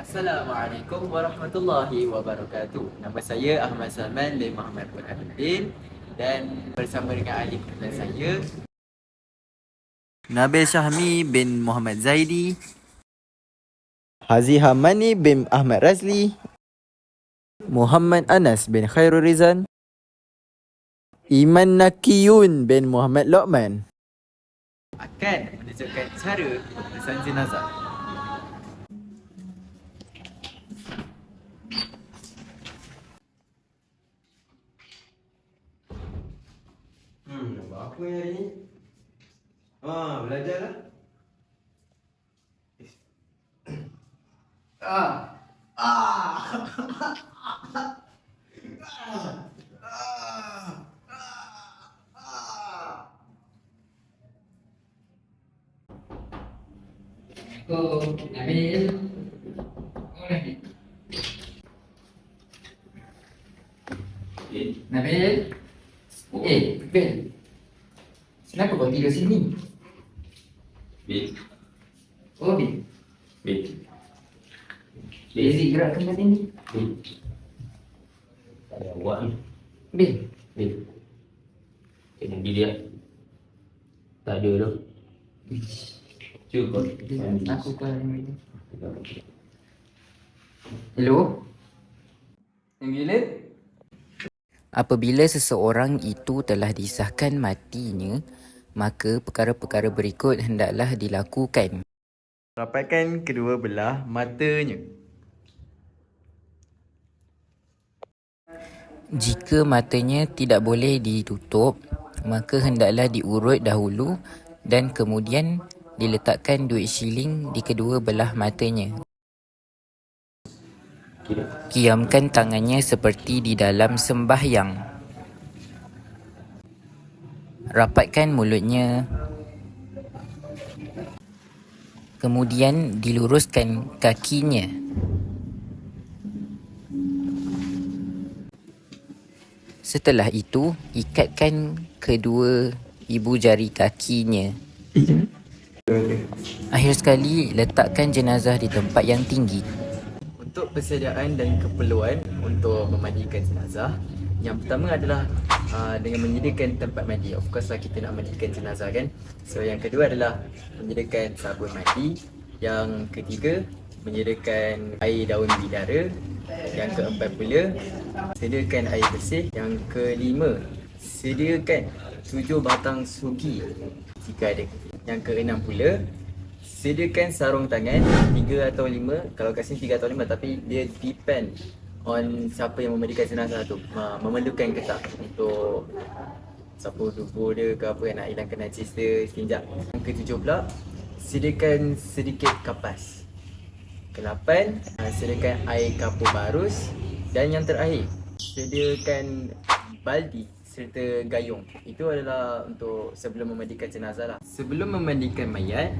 Assalamualaikum warahmatullahi wabarakatuh. Nama saya Ahmad Salman bin Muhammad Burhanuddin dan bersama dengan ahli kemudian saya Nabil Syahmi bin Muhammad Zaidi, Hazi Hamani bin Ahmad Razli, Muhammad Anas bin Khairul Rizan, Iman Nakiyun bin Muhammad Lokman akan menunjukkan cara pemeriksaan jenazah. Nampak apa yang hari ni? Belajarlah. Oh, Nabil. Oh, Nabil. Nabil. Bil. Kenapa kau tidur sini? Bil. Oh, Bil. Bil. Lazy gerakkan kat sini. Bil. Tak ada awak ni. Bil. Bil. Kena dia. Tak ada tu. Cuba kau. Aku call Nabil. Hello? Bila? Apabila seseorang itu telah disahkan matinya, maka perkara-perkara berikut hendaklah dilakukan. Rapatkan kedua belah matanya. Jika matanya tidak boleh ditutup, maka hendaklah diurut dahulu dan kemudian diletakkan duit shilling di kedua belah matanya. Kiamkan tangannya seperti di dalam sembahyang. Rapatkan mulutnya. Kemudian diluruskan kakinya. Setelah itu, ikatkan kedua ibu jari kakinya. Akhir sekali, letakkan jenazah di tempat yang tinggi. Untuk persediaan dan keperluan untuk memandikan jenazah, yang pertama adalah dengan menyediakan tempat mandi. Of course lah kita nak mandikan jenazah kan. So yang kedua adalah menyediakan sabun mandi. Yang ketiga, menyediakan air daun bidara. Yang keempat pula, sediakan air bersih. Yang kelima, sediakan 7 batang sugi jika ada. Yang keenam pula, sediakan sarung tangan 3 atau 5. Kalau kat sini 3 atau 5, tapi dia depend on siapa yang memandikan jenazah tu, memerlukan ke tak untuk sapu tubuh dia ke apa, nak hilangkan najis dia, istinja. Yang ketujuh pula, sediakan sedikit kapas. Ke-8, sediakan air kapur barus. Dan yang terakhir, sediakan baldi serta gayung. Itu adalah untuk sebelum memandikan jenazah lah. Sebelum memandikan mayat,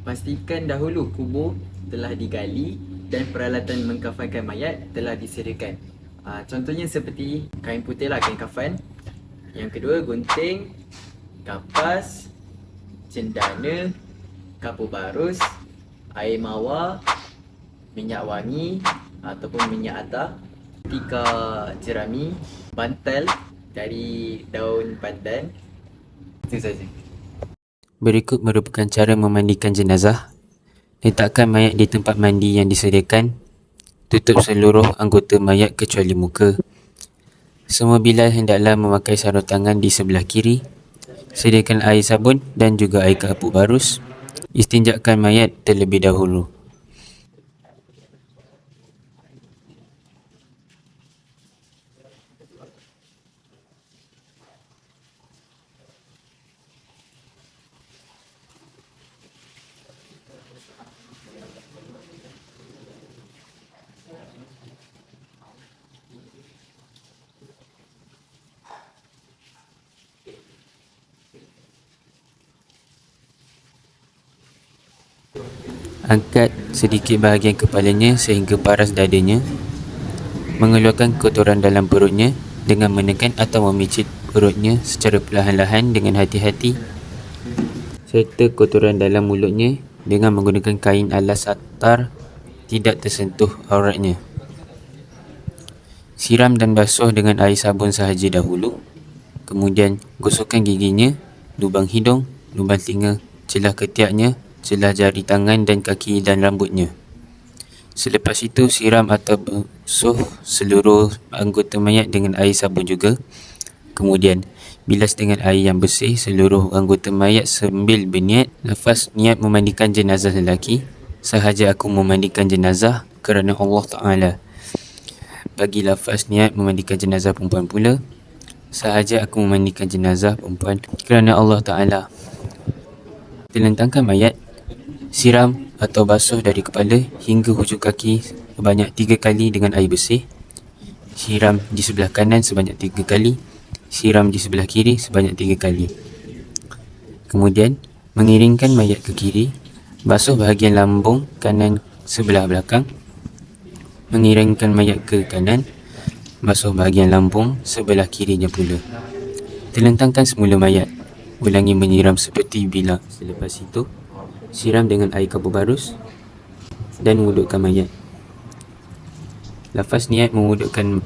pastikan dahulu kubur telah digali dan peralatan mengkafankan mayat telah disediakan. Contohnya seperti kain putih lah, kain kafan. Yang kedua, gunting, kapas, cendana, kapur barus, air mawar, minyak wangi ataupun minyak atar, tika jerami, bantal dari daun pandan. Itu saja. Berikut merupakan cara memandikan jenazah. Letakkan mayat di tempat mandi yang disediakan. Tutup seluruh anggota mayat kecuali muka. Semua bilal hendaklah memakai sarung tangan di sebelah kiri. Sediakan air sabun dan juga air kapur barus. Istinjakkan mayat terlebih dahulu. Angkat sedikit bahagian kepalanya sehingga paras dadanya. Mengeluarkan kotoran dalam perutnya dengan menekan atau memicit perutnya secara perlahan-lahan dengan hati-hati, serta kotoran dalam mulutnya dengan menggunakan kain alas satar tidak tersentuh auratnya. Siram dan basuh dengan air sabun sahaja dahulu. Kemudian gosokkan giginya, lubang hidung, lubang telinga, celah ketiaknya, celah jari tangan dan kaki dan rambutnya. Selepas itu siram atau basuh seluruh anggota mayat dengan air sabun juga. Kemudian bilas dengan air yang bersih seluruh anggota mayat sambil berniat lafaz niat memandikan jenazah lelaki. Sahaja aku memandikan jenazah kerana Allah Ta'ala. Bagi lafaz niat memandikan jenazah perempuan pula, sahaja aku memandikan jenazah perempuan kerana Allah Ta'ala. Telentangkan mayat, siram atau basuh dari kepala hingga hujung kaki sebanyak 3 kali dengan air bersih. Siram di sebelah kanan sebanyak 3 kali, siram di sebelah kiri sebanyak 3 kali. Kemudian mengiringkan mayat ke kiri, basuh bahagian lambung kanan sebelah belakang. Mengiringkan mayat ke kanan, basuh bahagian lambung sebelah kirinya pula. Telentangkan semula mayat, ulangi menyiram seperti bila. Selepas itu siram dengan air kabur barus dan wudukkan mayat. Lafaz niat mewudukkan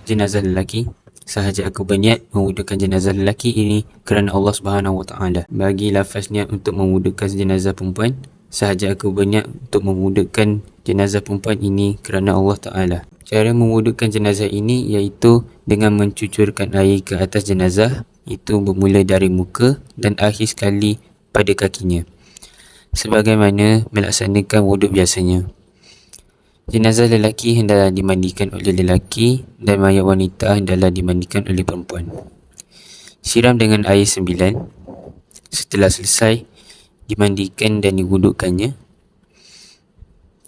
jenazah lelaki. Sahaja aku berniat mewudukkan jenazah lelaki ini kerana Allah Subhanahu Wa Taala. Bagi lafaz niat untuk mewudukkan jenazah perempuan, sahaja aku berniat untuk mewudukkan jenazah perempuan ini kerana Allah Ta'ala. Cara mewudukkan jenazah ini iaitu dengan mencucurkan air ke atas jenazah, itu bermula dari muka dan akhir sekali pada kakinya, sebagaimana melaksanakan wuduk biasanya. Jenazah lelaki hendaklah dimandikan oleh lelaki dan mayat wanita hendaklah dimandikan oleh perempuan. Siram dengan air 9. Setelah selesai dimandikan dan diwudukkannya,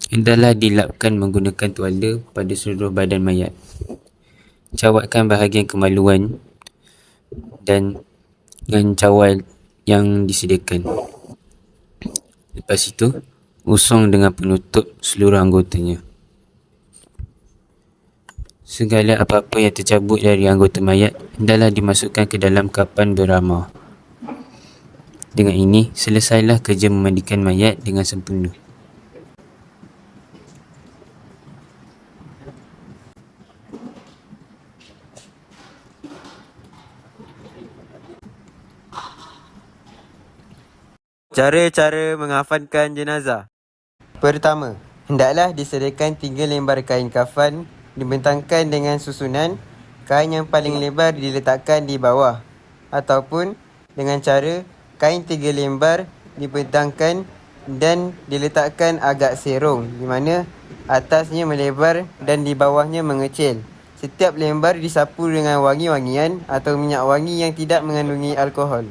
hendaklah dilapkan menggunakan tuala pada seluruh badan mayat. Cawatkan bahagian kemaluan dan dengan cawal yang disediakan. Lepas itu, usung dengan penutup seluruh anggotanya. Segala apa-apa yang tercabut dari anggota mayat hendaklah dimasukkan ke dalam kapan beramah. Dengan ini, selesailah kerja memandikan mayat dengan sempurna. Cara-cara mengafankan jenazah. Pertama, hendaklah disediakan 3 lembar kain kafan dibentangkan dengan susunan. Kain yang paling lebar diletakkan di bawah, ataupun dengan cara kain 3 lembar dibentangkan dan diletakkan agak serong, di mana atasnya melebar dan di bawahnya mengecil. Setiap lembar disapu dengan wangi-wangian atau minyak wangi yang tidak mengandungi alkohol.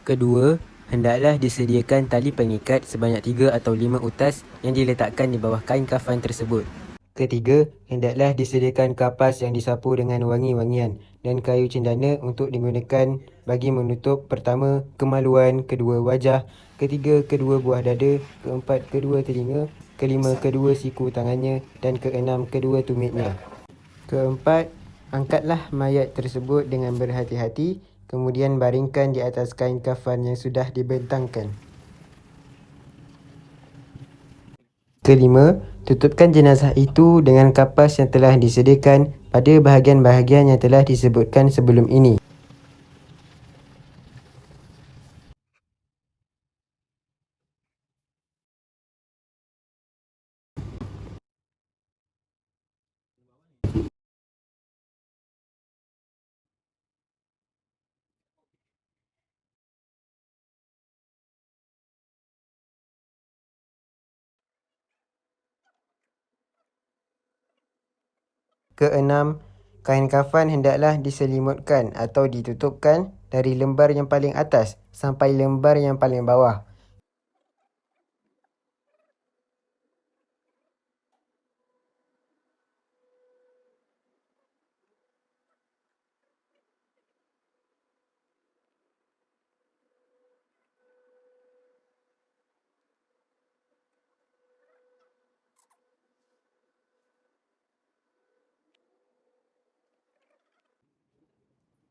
Kedua, hendaklah disediakan tali pengikat sebanyak 3 atau 5 utas yang diletakkan di bawah kain kafan tersebut. Ketiga, hendaklah disediakan kapas yang disapu dengan wangi-wangian dan kayu cendana untuk digunakan bagi menutup pertama kemaluan, kedua wajah, ketiga kedua buah dada, keempat kedua telinga, kelima kedua siku tangannya dan keenam kedua tumitnya. Keempat, angkatlah mayat tersebut dengan berhati-hati, kemudian baringkan di atas kain kafan yang sudah dibentangkan. Kelima, tutupkan jenazah itu dengan kapas yang telah disediakan pada bahagian-bahagian yang telah disebutkan sebelum ini. Keenam, kain kafan hendaklah diselimutkan atau ditutupkan dari lembar yang paling atas sampai lembar yang paling bawah.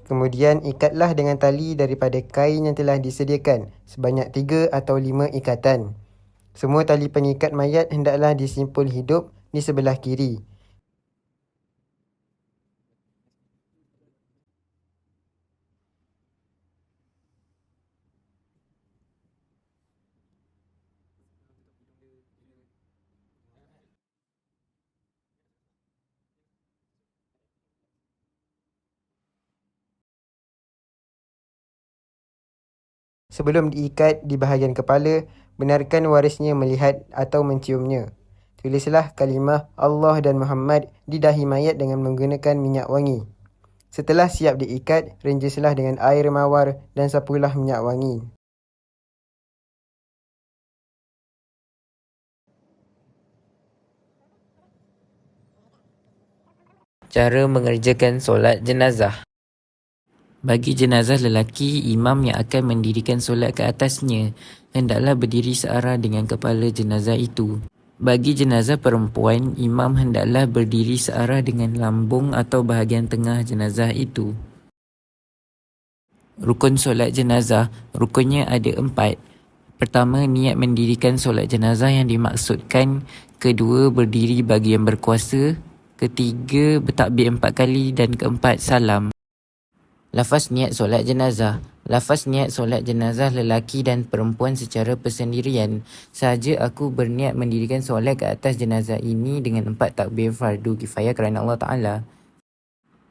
Kemudian ikatlah dengan tali daripada kain yang telah disediakan sebanyak 3 atau 5 ikatan. Semua tali pengikat mayat hendaklah disimpul hidup di sebelah kiri. Sebelum diikat di bahagian kepala, benarkan warisnya melihat atau menciumnya. Tulislah kalimah Allah dan Muhammad di dahi mayat dengan menggunakan minyak wangi. Setelah siap diikat, renjaslah dengan air mawar dan sapulah minyak wangi. Cara mengerjakan solat jenazah. Bagi jenazah lelaki, imam yang akan mendirikan solat ke atasnya hendaklah berdiri searah dengan kepala jenazah itu. Bagi jenazah perempuan, imam hendaklah berdiri searah dengan lambung atau bahagian tengah jenazah itu. Rukun solat jenazah, rukunnya ada 4. Pertama, niat mendirikan solat jenazah yang dimaksudkan. Kedua, berdiri bagi yang berkuasa. Ketiga, bertakbir 4 kali. Dan keempat, salam. Lafaz niat solat jenazah. Lafaz niat solat jenazah lelaki dan perempuan secara persendirian. Sahaja aku berniat mendirikan solat ke atas jenazah ini dengan 4 takbir fardu kifayah kerana Allah Ta'ala.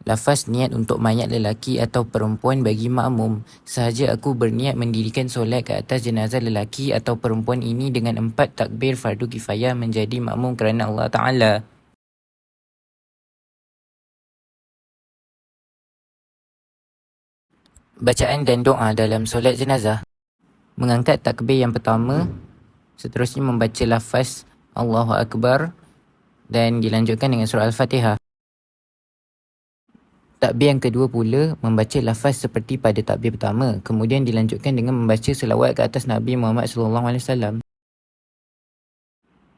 Lafaz niat untuk mayat lelaki atau perempuan bagi makmum. Sahaja aku berniat mendirikan solat ke atas jenazah lelaki atau perempuan ini dengan 4 takbir fardu kifayah menjadi makmum kerana Allah Ta'ala. Bacaan dan doa dalam solat jenazah. Mengangkat takbir yang pertama, seterusnya membaca lafaz Allahu Akbar dan dilanjutkan dengan surah Al-Fatihah. Takbir yang kedua pula membaca lafaz seperti pada takbir pertama, kemudian dilanjutkan dengan membaca selawat ke atas Nabi Muhammad SAW.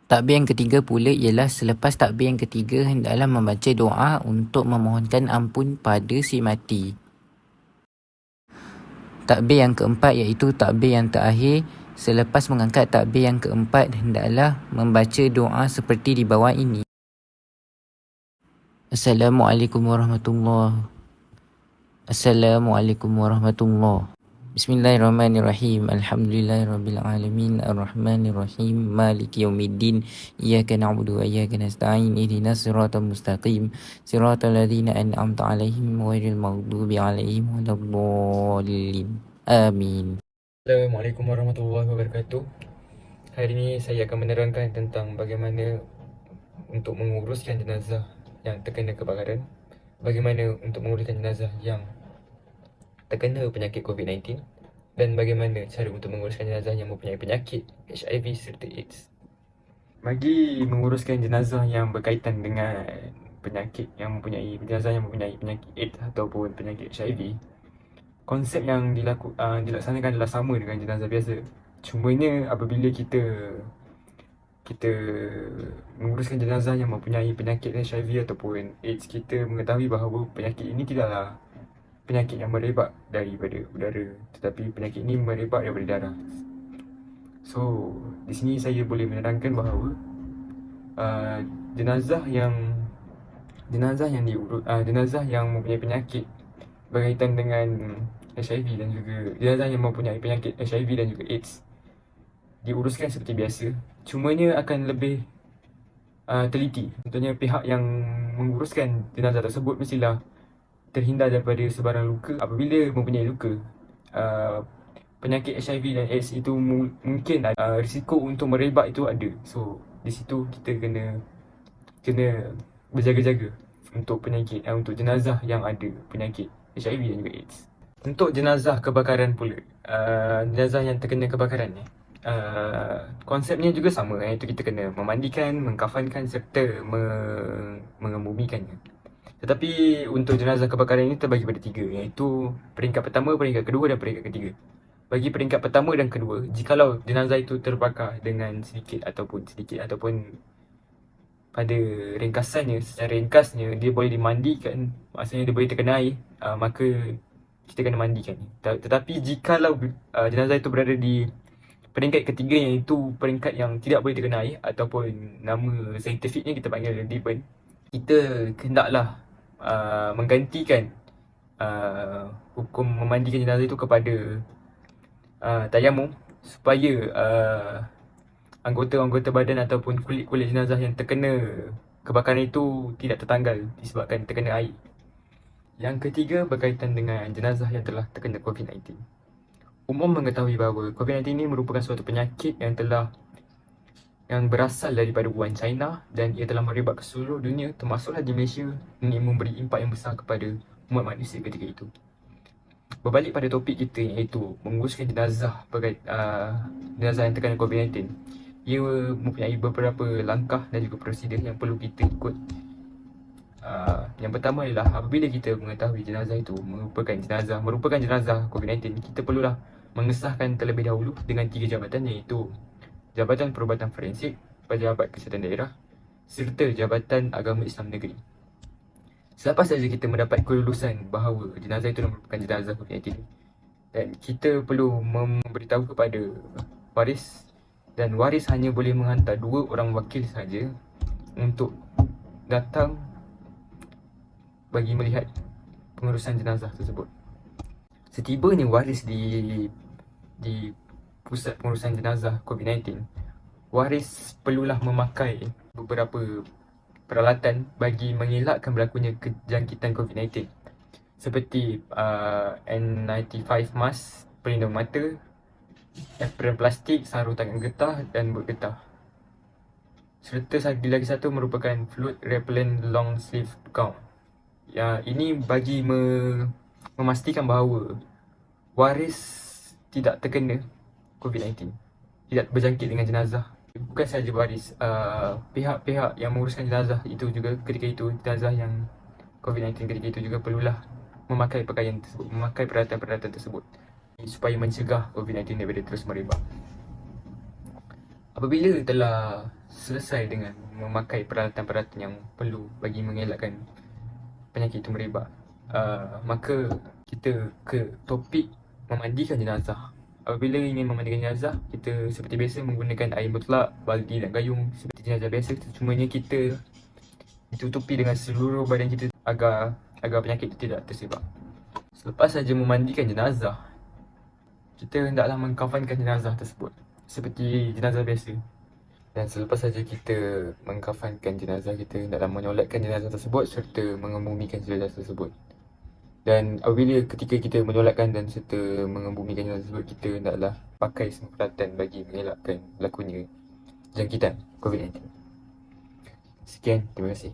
Takbir yang ketiga pula ialah selepas takbir yang ketiga hendaklah membaca doa untuk memohonkan ampun pada si mati. Takbir yang keempat iaitu takbir yang terakhir. Selepas mengangkat takbir yang keempat, hendaklah membaca doa seperti di bawah ini. Assalamualaikum warahmatullahi. Assalamualaikum warahmatullahi. Bismillahirrahmanirrahim. Alhamdulillahirrabbilalamin. Ar-Rahmanirrahim. Maliki yaumiddin. Iyaka na'budu wa iyaka nasta'in. Ihdinas siratal mustaqim. Siratal ladzina an'amta 'alaihim ghairil maghdubi 'alaihim waladdallin. Amin. Assalamualaikum warahmatullahi wabarakatuh. Hari ini saya akan menerangkan tentang bagaimana untuk menguruskan jenazah yang terkena kebakaran, bagaimana untuk menguruskan jenazah yang terkena penyakit COVID-19 dan bagaimana cara untuk menguruskan jenazah yang mempunyai penyakit HIV serta AIDS. Bagi menguruskan jenazah yang berkaitan dengan penyakit yang mempunyai penyakit AIDS ataupun penyakit HIV, konsep yang dilaksanakan adalah sama dengan jenazah biasa. Cumanya apabila kita menguruskan jenazah yang mempunyai penyakit HIV ataupun AIDS, kita mengetahui bahawa penyakit ini tidaklah penyakit yang merebak daripada udara, tetapi penyakit ini merebak daripada darah. So, di sini saya boleh menerangkan bahawa jenazah yang mempunyai penyakit berkaitan dengan HIV dan juga jenazah yang mempunyai penyakit HIV dan juga AIDS diuruskan seperti biasa, cumanya akan lebih teliti. Contohnya pihak yang menguruskan jenazah tersebut mestilah terhindar daripada sebarang luka. Apabila mempunyai luka, penyakit HIV dan AIDS itu mungkin risiko untuk merebak itu ada. So di situ kita kena berjaga-jaga untuk penyakit untuk jenazah yang ada penyakit HIV dan juga AIDS. Untuk jenazah kebakaran pula, jenazah yang terkena kebakaran ni, konsepnya juga sama, iaitu kita kena memandikan, mengkafankan serta mengebumikannya. Tetapi untuk jenazah kebakaran ini terbagi pada 3, iaitu peringkat pertama, peringkat kedua dan peringkat ketiga. Bagi peringkat pertama dan kedua, jikalau jenazah itu terbakar dengan sedikit ataupun pada ringkasannya, secara ringkasnya, dia boleh dimandikan, maksudnya dia boleh terkena air, maka kita kena mandikan. Tetapi jikalau jenazah itu berada di peringkat ketiga iaitu peringkat yang tidak boleh dikenai ataupun nama saintifiknya kita panggil Dibben. Kita hendaklah menggantikan hukum memandikan jenazah itu kepada tayamum supaya anggota-anggota badan ataupun kulit-kulit jenazah yang terkena kebakaran itu tidak tertanggal disebabkan terkena air. Yang ketiga berkaitan dengan jenazah yang telah terkena COVID-19. Umum mengetahui bahawa COVID-19 ini merupakan suatu penyakit yang berasal daripada Wuhan, China, dan ia telah merebak ke seluruh dunia termasuklah di Malaysia dan ia memberi impak yang besar kepada umat manusia ketika itu. Berbalik pada topik kita iaitu menguruskan jenazah jenazah yang terkena COVID-19. Ia mempunyai beberapa langkah dan juga prosedur yang perlu kita ikut. Yang pertama adalah apabila kita mengetahui jenazah itu merupakan jenazah COVID-19, kita perlulah mengesahkan terlebih dahulu dengan 3 jabatan iaitu Jabatan Perubatan Forensik, Pejabat Kesihatan Daerah serta Jabatan Agama Islam Negeri. Selepas saja kita mendapat kelulusan bahawa jenazah itu merupakan jenazah COVID-19, dan kita perlu memberitahu kepada waris, dan waris hanya boleh menghantar 2 orang wakil saja untuk datang bagi melihat pengurusan jenazah tersebut. Setibanya waris di pusat pengurusan jenazah COVID-19, waris perlulah memakai beberapa peralatan bagi mengelakkan berlakunya kejangkitan COVID-19 seperti N95 mask, pelindung mata, apron plastik, sarung tangan getah dan bot getah. Serta lagi satu merupakan fluid repellent long sleeve gown. Ini bagi memastikan bahawa waris tidak terkena COVID-19, tidak berjangkit dengan jenazah. Bukan sahaja waris, pihak-pihak yang menguruskan jenazah itu juga ketika itu, jenazah yang COVID-19 ketika itu juga perlulah memakai pakaian tersebut, memakai peralatan-peralatan tersebut supaya mencegah COVID-19 daripada terus merebak. Apabila telah selesai dengan memakai peralatan-peralatan yang perlu bagi mengelakkan penyakit itu merebak, maka kita ke topik memandikan jenazah. Apabila ingin memandikan jenazah, kita seperti biasa menggunakan air mutlak, baldi dan gayung seperti jenazah biasa. Cumanya kita ditutupi dengan seluruh badan kita agar penyakit itu tidak tersebar. Selepas saja memandikan jenazah, kita hendaklah mengkafankan jenazah tersebut seperti jenazah biasa. Dan selepas saja kita mengkafankan jenazah, kita hendaklah menyolatkan jenazah tersebut serta mengebumikan jenazah tersebut. Dan apabila ketika kita menyolatkan dan serta mengebumikan jenazah tersebut, kita hendaklah pakai semua peralatan bagi mengelakkan berlakunya jangkitan COVID-19. Sekian, terima kasih.